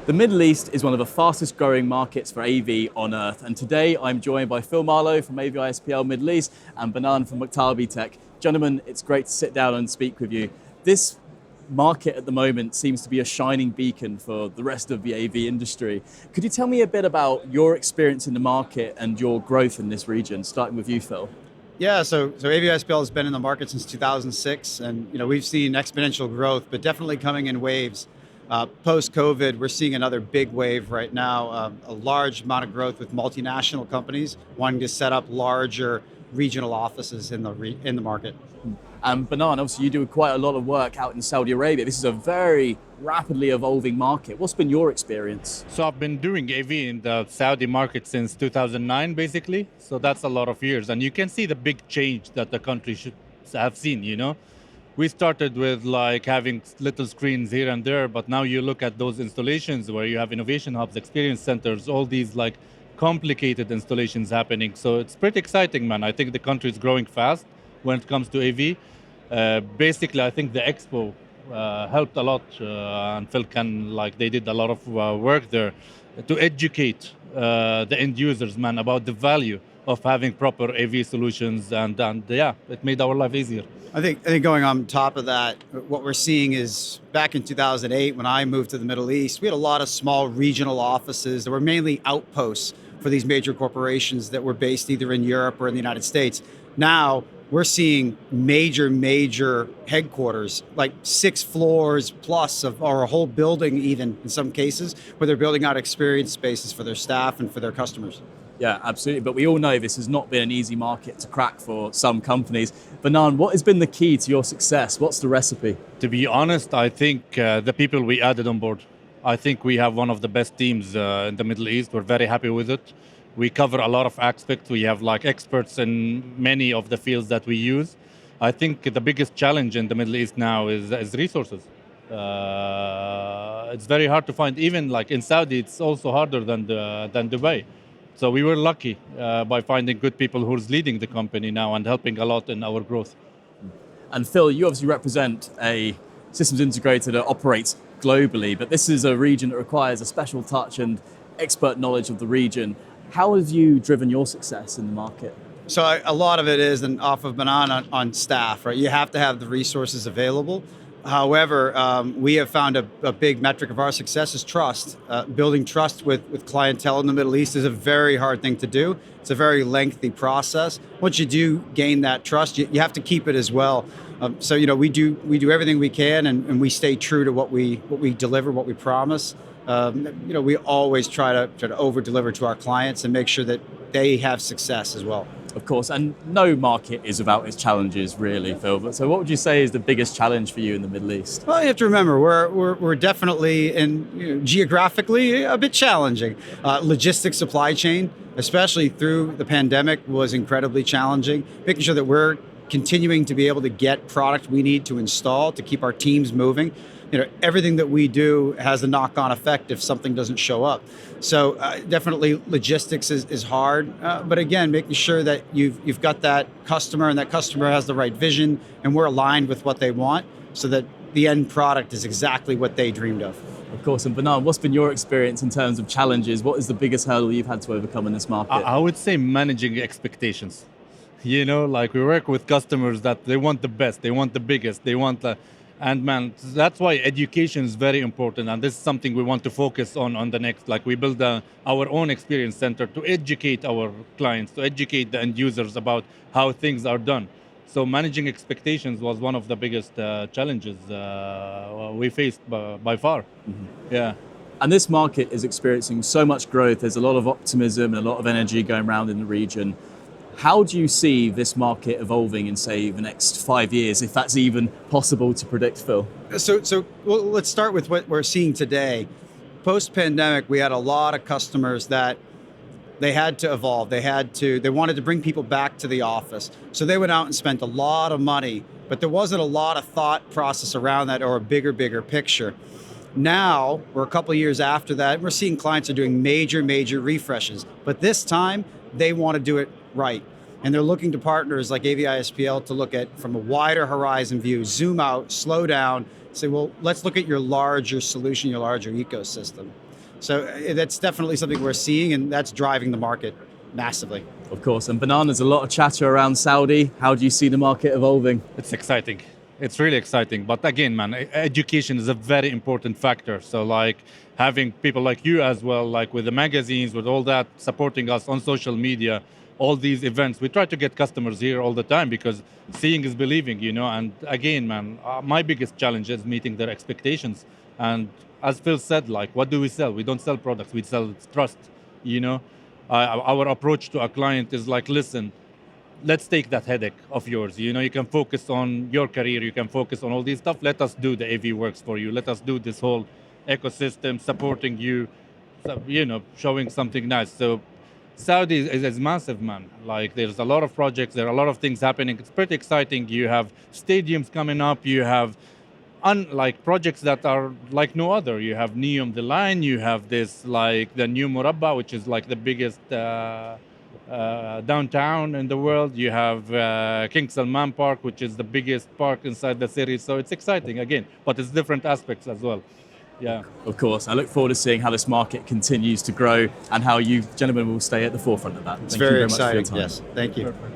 The Middle East is one of the fastest growing markets for AV on earth, and today I'm joined by Phil Marlow from AV-ISPL Middle East and Banan from Maktabi Tech. Gentlemen, it's great to sit down and speak with you. This market at the moment seems to be a shining beacon for the rest of the AV industry. Could you tell me a bit about your experience in the market and your growth in this region, starting with you, Phil? Yeah, so AV-ISPL has been in the market since 2006, and we've seen exponential growth, but definitely coming in waves. Post-COVID, we're seeing another big wave right now, a large amount of growth with multinational companies wanting to set up larger regional offices in the market. And Banan, obviously you do quite a lot of work out in Saudi Arabia. This is a very rapidly evolving market. What's been your experience? So I've been doing AV in the Saudi market since 2009, basically. So that's a lot of years. And you can see the big change that the country should have seen. We started with like having little screens here and there, but now you look at those installations where you have innovation hubs, experience centers, all these like complicated installations happening. So it's pretty exciting, man. I think the country is growing fast when it comes to AV. Basically, I think the expo helped a lot, and Phil they did a lot of work there to educate the end users, man, about the value of having proper AV solutions, and yeah, it made our life easier. I think going on top of that, what we're seeing is back in 2008, when I moved to the Middle East, we had a lot of small regional offices that were mainly outposts for these major corporations that were based either in Europe or in the United States. Now, we're seeing major headquarters, like 6 floors plus or a whole building even in some cases, where they're building out experience spaces for their staff and for their customers. Yeah, absolutely. But we all know this has not been an easy market to crack for some companies. Banan, what has been the key to your success? What's the recipe? To be honest, I think the people we added on board. I think we have one of the best teams in the Middle East. We're very happy with it. We cover a lot of aspects. We have like experts in many of the fields that we use. I think the biggest challenge in the Middle East now is resources. It's very hard to find. Even like in Saudi, it's also harder than Dubai. So we were lucky by finding good people who's leading the company now and helping a lot in our growth. And Phil, you obviously represent a systems integrator that operates globally, but this is a region that requires a special touch and expert knowledge of the region. How have you driven your success in the market? So a lot of it is off of Banan on staff, right? You have to have the resources available. However, we have found a big metric of our success is trust. Building trust with clientele in the Middle East is a very hard thing to do. It's a very lengthy process. Once you do gain that trust, you have to keep it as well. So we do everything we can, and we stay true to what we deliver, what we promise. We always try to over deliver to our clients and make sure that they have success as well. Of course, and no market is without its challenges, really, Phil. But so, what would you say is the biggest challenge for you in the Middle East? Well, you have to remember we're definitely geographically a bit challenging. Logistics, supply chain, especially through the pandemic, was incredibly challenging. Making sure that we're continuing to be able to get product we need to install to keep our teams moving. Everything that we do has a knock-on effect if something doesn't show up. So definitely logistics is hard, but again, making sure that you've got that customer and that customer has the right vision and we're aligned with what they want so that the end product is exactly what they dreamed of. Of course, and Banan, what's been your experience in terms of challenges? What is the biggest hurdle you've had to overcome in this market? I would say managing expectations. We work with customers that they want the best, they want the biggest, they want the... And man, that's why education is very important. And this is something we want to focus on the next. Like we build our own experience center to educate our clients, to educate the end users about how things are done. So managing expectations was one of the biggest challenges we faced by far. Mm-hmm. Yeah. And this market is experiencing so much growth. There's a lot of optimism and a lot of energy going around in the region. How do you see this market evolving in, say, the next 5 years, if that's even possible to predict, Phil? So let's start with what we're seeing today. Post-pandemic, we had a lot of customers that they had to evolve. They wanted to bring people back to the office. So they went out and spent a lot of money, but there wasn't a lot of thought process around that or a bigger picture. Now, we're a couple of years after that, we're seeing clients are doing major refreshes. But this time, they want to do it right. And they're looking to partners like AV-ISPL to look at from a wider horizon view, zoom out, slow down, say, well, let's look at your larger solution, your larger ecosystem. So that's definitely something we're seeing, and that's driving the market massively. Of course. And Banan, there's a lot of chatter around Saudi. How do you see the market evolving? It's exciting. It's really exciting. But again, man, education is a very important factor. So like having people like you as well, like with the magazines, with all that, supporting us on social media, all these events, we try to get customers here all the time because seeing is believing, you know. And again, man, my biggest challenge is meeting their expectations. And as Phil said, like, what do we sell? We don't sell products, we sell trust, you know. Our approach to a client is like, listen, let's take that headache of yours. You know, you can focus on your career, you can focus on all these stuff. Let us do the AV works for you. Let us do this whole ecosystem, supporting you, you know, showing something nice. So Saudi is massive, man. Like there's a lot of projects, there are a lot of things happening. It's pretty exciting. You have stadiums coming up, you have like projects that are like no other. You have Neom the Line, you have this like the new Murabba, which is like the biggest downtown in the world. You have King Salman Park, which is the biggest park inside the city. So it's exciting again, but it's different aspects as well. Yeah. Of course. I look forward to seeing how this market continues to grow and how you gentlemen will stay at the forefront of that. It's Thank you very very much for your exciting. time. Yes. Thank you. Perfect.